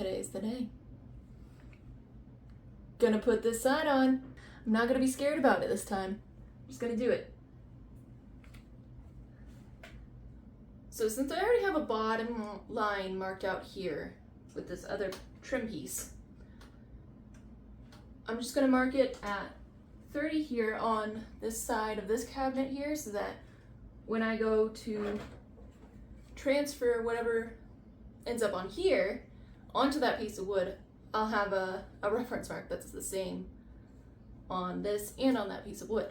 today's the day. Gonna put this side on. I'm not gonna be scared about it this time. I'm just gonna do it. So since I already have a bottom line marked out here with this other trim piece, I'm just gonna mark it at 30 here on this side of this cabinet here, so that when I go to transfer whatever ends up on here onto that piece of wood, I'll have a reference mark that's the same on this and on that piece of wood.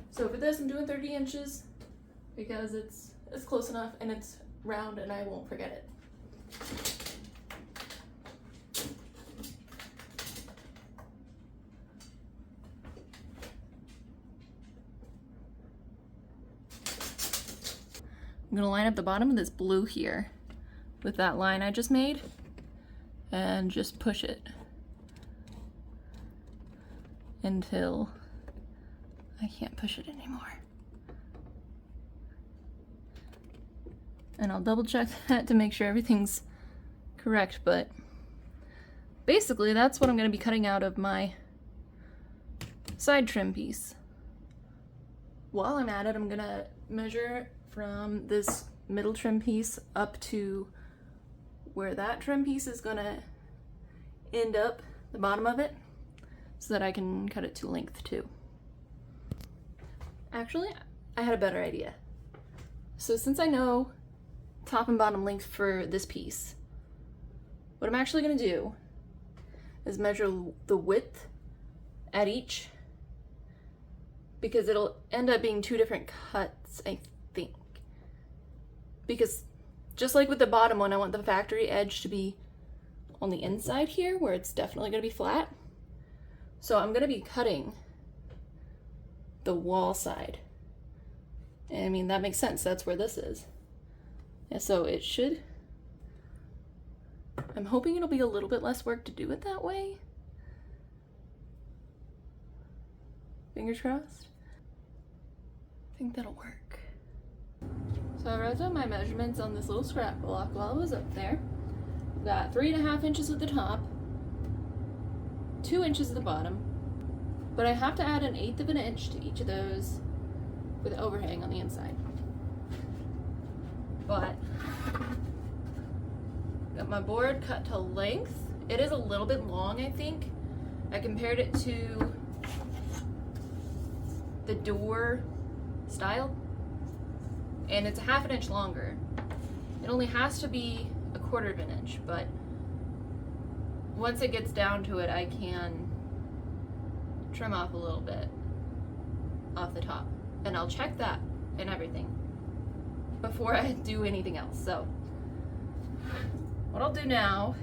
So for this, I'm doing 30 inches because it's close enough and it's round and I won't forget it. I'm gonna line up the bottom of this blue here with that line I just made and just push it until I can't push it anymore. And I'll double check that to make sure everything's correct, but basically that's what I'm gonna be cutting out of my side trim piece. While I'm at it, I'm gonna measure from this middle trim piece up to where that trim piece is gonna end up, the bottom of it, so that I can cut it to length too. Actually, I had a better idea. So since I know top and bottom length for this piece, what I'm actually gonna do is measure the width at each, because it'll end up being two different cuts, I think. Because just like with the bottom one, I want the factory edge to be on the inside here where it's definitely gonna be flat. So I'm gonna be cutting the wall side. And I mean, that makes sense, that's where this is. And so it should, I'm hoping it'll be a little bit less work to do it that way. Fingers crossed. I think that'll work. So I wrote down my measurements on this little scrap block while I was up there. I've got 3.5 inches at the top, 2 inches at the bottom, but I have to add 1/8 of an inch to each of those with the overhang on the inside. But got my board cut to length. It is a little bit long, I think. I compared it to the door style, and it's 1/2 inch longer. It only has to be 1/4 of an inch, but once it gets down to it, I can trim off a little bit off the top, and I'll check that and everything before I do anything else. So what I'll do now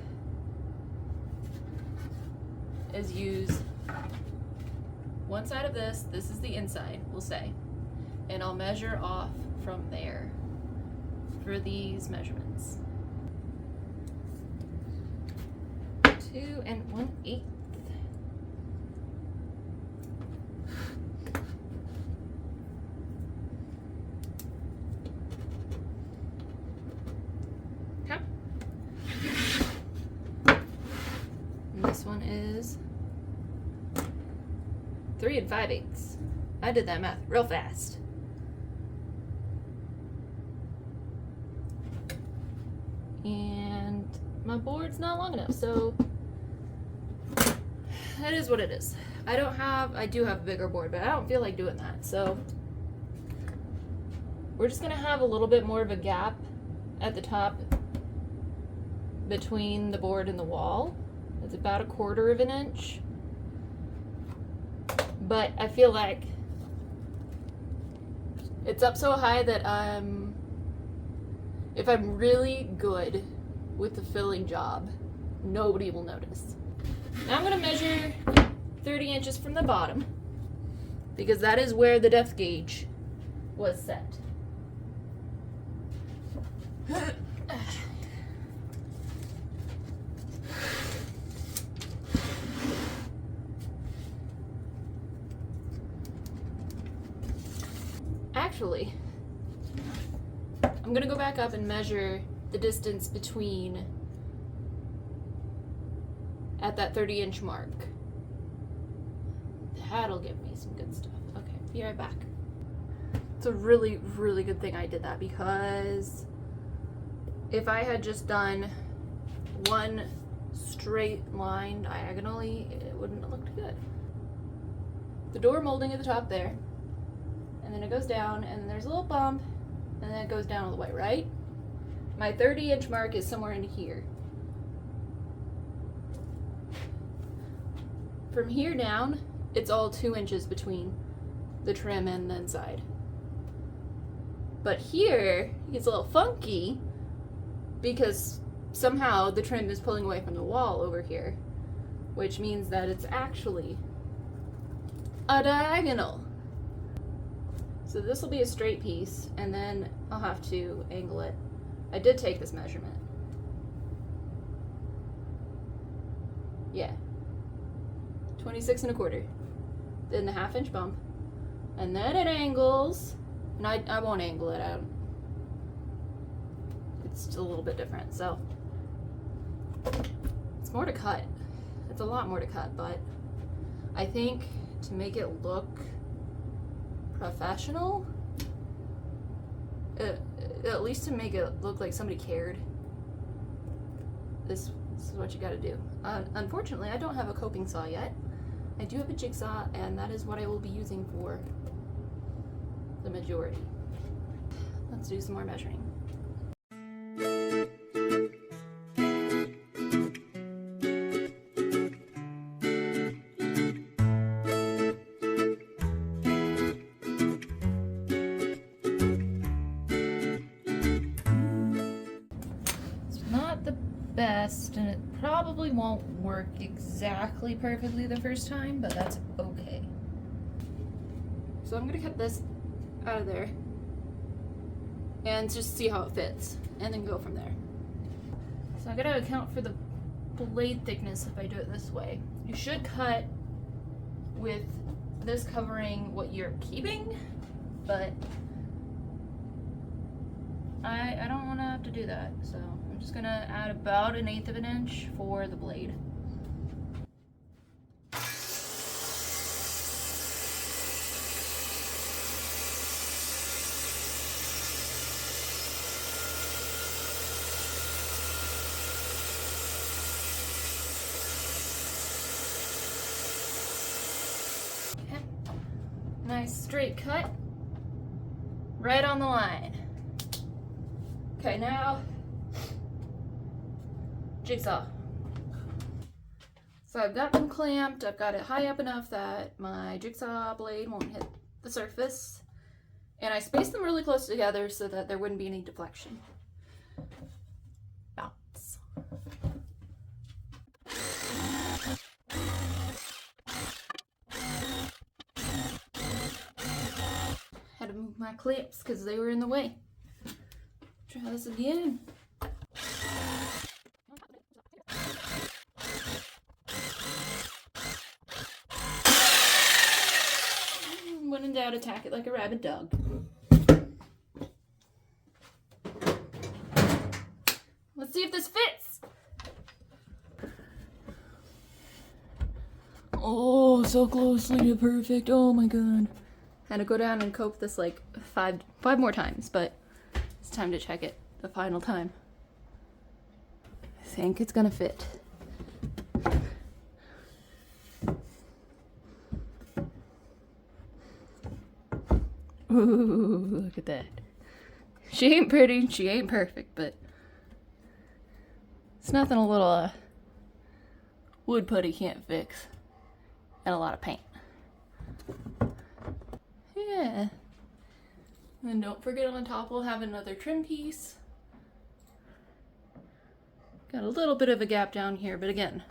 is use one side of this is the inside, we'll say, and I'll measure off from there for these measurements. 2 1/8. Okay. And this one is 3 5/8. I did that math real fast. And my board's not long enough, so that is what it is. I do have a bigger board, but I don't feel like doing that. So we're just gonna have a little bit more of a gap at the top between the board and the wall. It's about 1/4 of an inch. But I feel like it's up so high that if I'm really good with the filling job, nobody will notice. Now I'm gonna measure 30 inches from the bottom, because that is where the depth gauge was set. Actually, I'm gonna go back up and measure the distance between at that 30-inch mark. That'll give me some good stuff. Okay, be right back. It's a really, really good thing I did that, because if I had just done one straight line diagonally, it wouldn't have looked good. The door molding at the top there, and then it goes down, and then there's a little bump, and then it goes down all the way, right? My 30-inch mark is somewhere in here. From here down, it's all 2 inches between the trim and the inside. But here, it gets a little funky because somehow the trim is pulling away from the wall over here, which means that it's actually a diagonal. So this will be a straight piece, and then I'll have to angle it. I did take this measurement. Yeah. 26 1/4. Then the 1/2 inch bump. And then it angles. And I won't angle it out. It's a little bit different, so it's more to cut. It's a lot more to cut, but I think to make it look professional, at least to make it look like somebody cared, this is what you gotta do. Unfortunately, I don't have a coping saw yet. I do have a jigsaw, and that is what I will be using for the majority. Let's do some more measuring. It's not the best, and it probably won't work exactly perfectly the first time, but that's okay. So I'm gonna cut this out of there and just see how it fits, and then go from there. So I gotta account for the blade thickness if I do it this way. You should cut with this covering what you're keeping, but I don't want to have to do that, so I'm just gonna add about 1/8 of an inch for the blade. Okay. Nice straight cut, right on the line. Okay, now jigsaw. So I've got them clamped. I've got it high up enough that my jigsaw blade won't hit the surface, and I spaced them really close together so that there wouldn't be any deflection. Bounce. Had to move my clips because they were in the way. Try this again. When in doubt, attack it like a rabid dog. Let's see if this fits. Oh, so closely to perfect. Oh my god. Had to go down and cope this like five more times, but it's time to check it the final time. I think it's gonna fit. Ooh, look at that. She ain't pretty, she ain't perfect, but it's nothing a little wood putty can't fix. And a lot of paint. Yeah. And don't forget, on top we'll have another trim piece. Got a little bit of a gap down here, but again,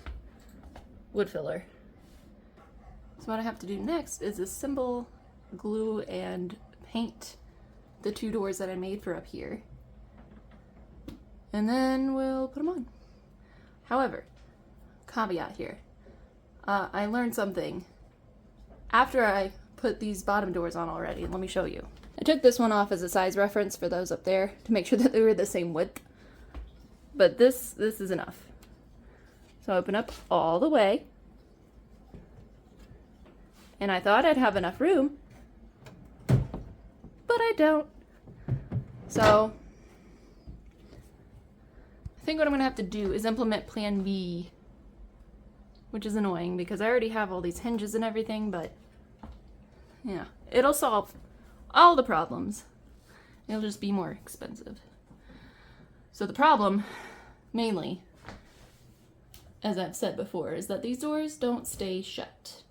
wood filler. So what I have to do next is assemble, glue, and paint the 2 doors that I made for up here. And then we'll put them on. However, caveat here. I learned something after I put these bottom doors on already. Let me show you. I took this one off as a size reference for those up there to make sure that they were the same width. But this is enough. So I open up all the way. And I thought I'd have enough room, but I don't. So I think what I'm gonna have to do is implement plan B, which is annoying because I already have all these hinges and everything, but yeah, it'll solve all the problems. It'll just be more expensive. So the problem, mainly, as I've said before, is that these doors don't stay shut.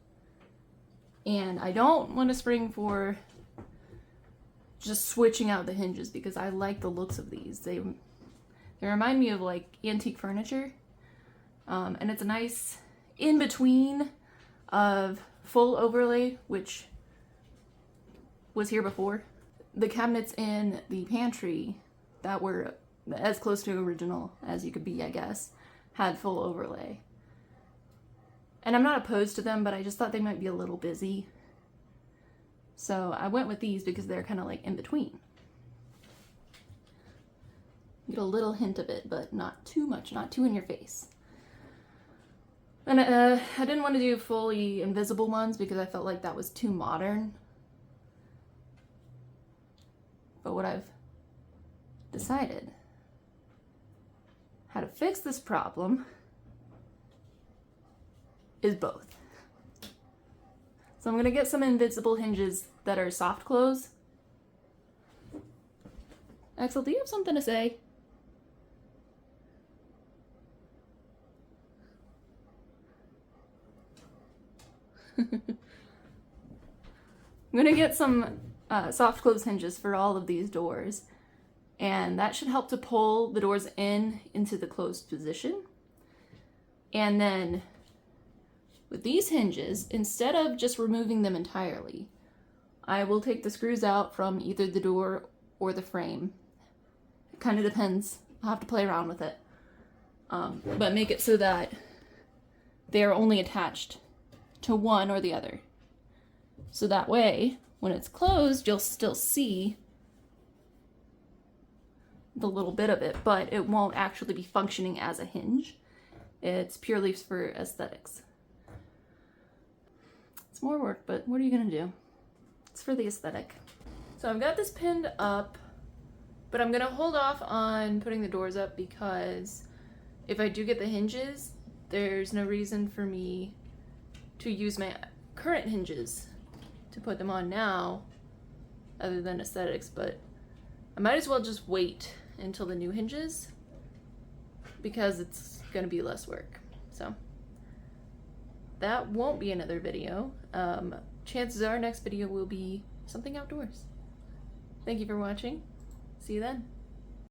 And I don't want to spring for just switching out the hinges because I like the looks of these. They remind me of like antique furniture. And it's a nice in-between of full overlay, which was here before. The cabinets in the pantry that were as close to original as you could be, I guess, had full overlay. And I'm not opposed to them, but I just thought they might be a little busy. So I went with these because they're kind of like in between. You get a little hint of it, but not too much, not too in your face. And I didn't want to do fully invisible ones because I felt like that was too modern. But what I've decided how to fix this problem is both. So I'm gonna get some invisible hinges that are soft close. Axel, do you have something to say? I'm gonna get some soft close hinges for all of these doors, and that should help to pull the doors into the closed position. And then with these hinges, instead of just removing them entirely, I will take the screws out from either the door or the frame. It kind of depends. I'll have to play around with it. But make it so that they are only attached to one or the other. So that way, when it's closed, you'll still see the little bit of it, but it won't actually be functioning as a hinge. It's purely for aesthetics. It's more work, but what are you gonna do? It's for the aesthetic. So I've got this pinned up, but I'm gonna hold off on putting the doors up because if I do get the hinges, there's no reason for me to use my current hinges to put them on now, other than aesthetics, but I might as well just wait until the new hinges because it's gonna be less work. So that won't be another video. Chances are next video will be something outdoors. Thank you for watching. See you then.